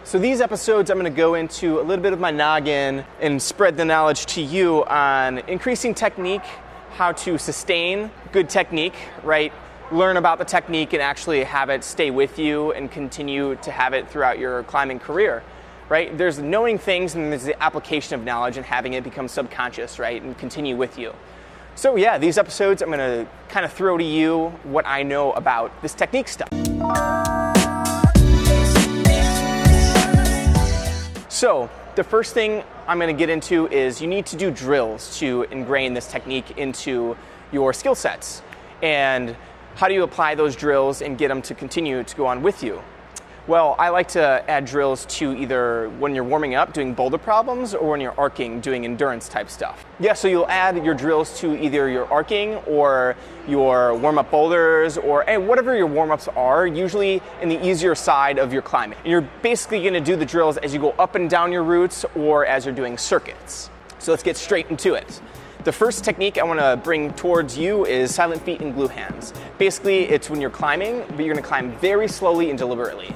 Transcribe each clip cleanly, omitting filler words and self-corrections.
So these episodes, I'm going to go into a little bit of my noggin and spread the knowledge to you on increasing technique, how to sustain good technique, right? Learn about the technique and actually have it stay with you and continue to have it throughout your climbing career, right? There's knowing things and there's the application of knowledge and having it become subconscious, right? And continue with you. So yeah, these episodes, I'm going to kind of throw to you what I know about this technique stuff. So the first thing I'm going to get into is you need to do drills to ingrain this technique into your skill sets. And how do you apply those drills and get them to continue to go on with you? Well, I like to add drills to either when you're warming up doing boulder problems or when you're arcing doing endurance type stuff. Yeah, so you'll add your drills to either your arcing or your warm-up boulders or whatever your warm-ups are, usually in the easier side of your climbing. And you're basically going to do the drills as you go up and down your routes or as you're doing circuits. So let's get straight into it. The first technique I want to bring towards you is silent feet and glue hands. Basically, it's when you're climbing, but you're going to climb very slowly and deliberately.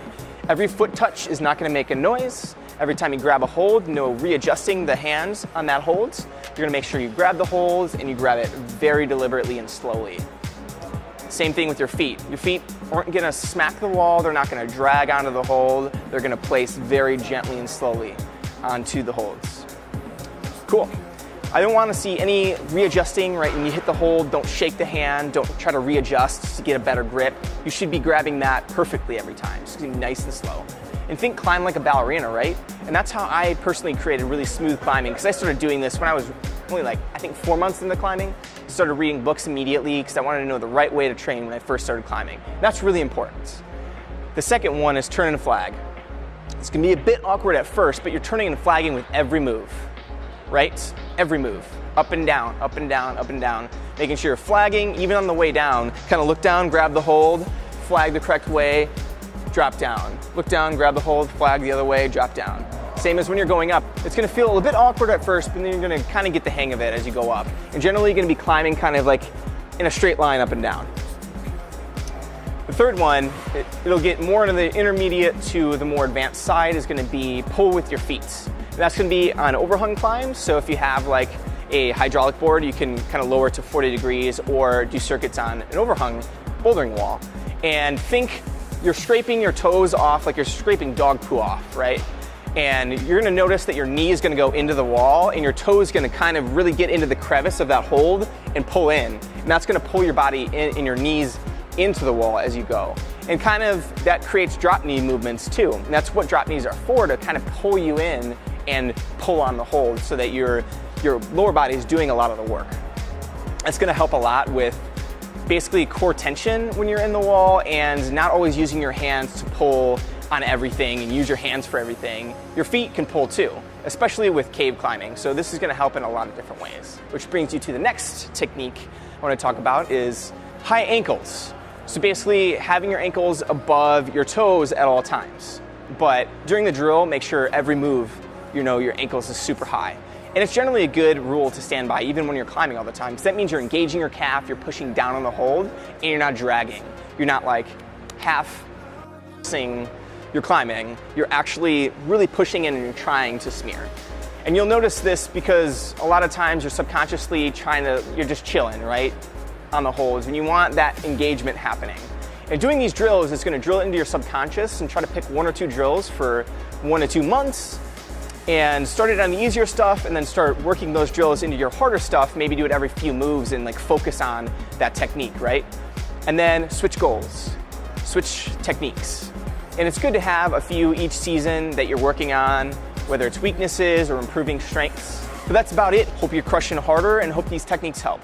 Every foot touch is not going to make a noise. Every time you grab a hold, no readjusting the hands on that hold. You're going to make sure you grab the holds and you grab it very deliberately and slowly. Same thing with your feet. Your feet aren't going to smack the wall. They're not going to drag onto the hold. They're going to place very gently and slowly onto the holds. Cool. I don't want to see any readjusting, right? When you hit the hold, don't shake the hand, don't try to readjust to get a better grip. You should be grabbing that perfectly every time, just be nice and slow. And think climb like a ballerina, right? And that's how I personally created really smooth climbing, because I started doing this when I was only I think 4 months into climbing. I started reading books immediately because I wanted to know the right way to train when I first started climbing. That's really important. The second one is turn and flag. It's gonna be a bit awkward at first, but you're turning and flagging with every move. Right? Every move. Up and down, up and down, up and down. Making sure you're flagging, even on the way down. Kind of look down, grab the hold, flag the correct way, drop down. Look down, grab the hold, flag the other way, drop down. Same as when you're going up. It's going to feel a bit awkward at first, but then you're going to kind of get the hang of it as you go up. And generally, you're going to be climbing kind of like in a straight line up and down. The third one, it'll get more into the intermediate to the more advanced side, is going to be pull with your feet. That's going to be on overhung climbs, so if you have like a hydraulic board, you can kind of lower to 40 degrees or do circuits on an overhung bouldering wall. And think you're scraping your toes off like you're scraping dog poo off, right? And you're going to notice that your knee is going to go into the wall and your toe is going to kind of really get into the crevice of that hold and pull in. And that's going to pull your body in your knees into the wall as you go. And kind of that creates drop knee movements too. And that's what drop knees are for, to kind of pull you in and pull on the hold so that your lower body is doing a lot of the work. That's going to help a lot with basically core tension when you're in the wall and not always using your hands to pull on everything and use your hands for everything. Your feet can pull too, especially with cave climbing. So this is going to help in a lot of different ways. Which brings you to the next technique I want to talk about is high ankles. So basically having your ankles above your toes at all times. But during the drill, make sure every move, you know, your ankles is super high. And it's generally a good rule to stand by even when you're climbing all the time, because that means you're engaging your calf, you're pushing down on the hold, and you're not dragging. You're not like half-sing you're climbing, you're actually really pushing in and you're trying to smear. And you'll notice this because a lot of times you're subconsciously you're just chilling, right, on the holds, and you want that engagement happening. And doing these drills is going to drill into your subconscious and try to pick 1 or 2 drills for 1 to 2 months and start it on the easier stuff and then start working those drills into your harder stuff, maybe do it every few moves and like focus on that technique, right? And then switch goals, switch techniques. And it's good to have a few each season that you're working on, whether it's weaknesses or improving strengths. But that's about it. Hope you're crushing harder and hope these techniques help.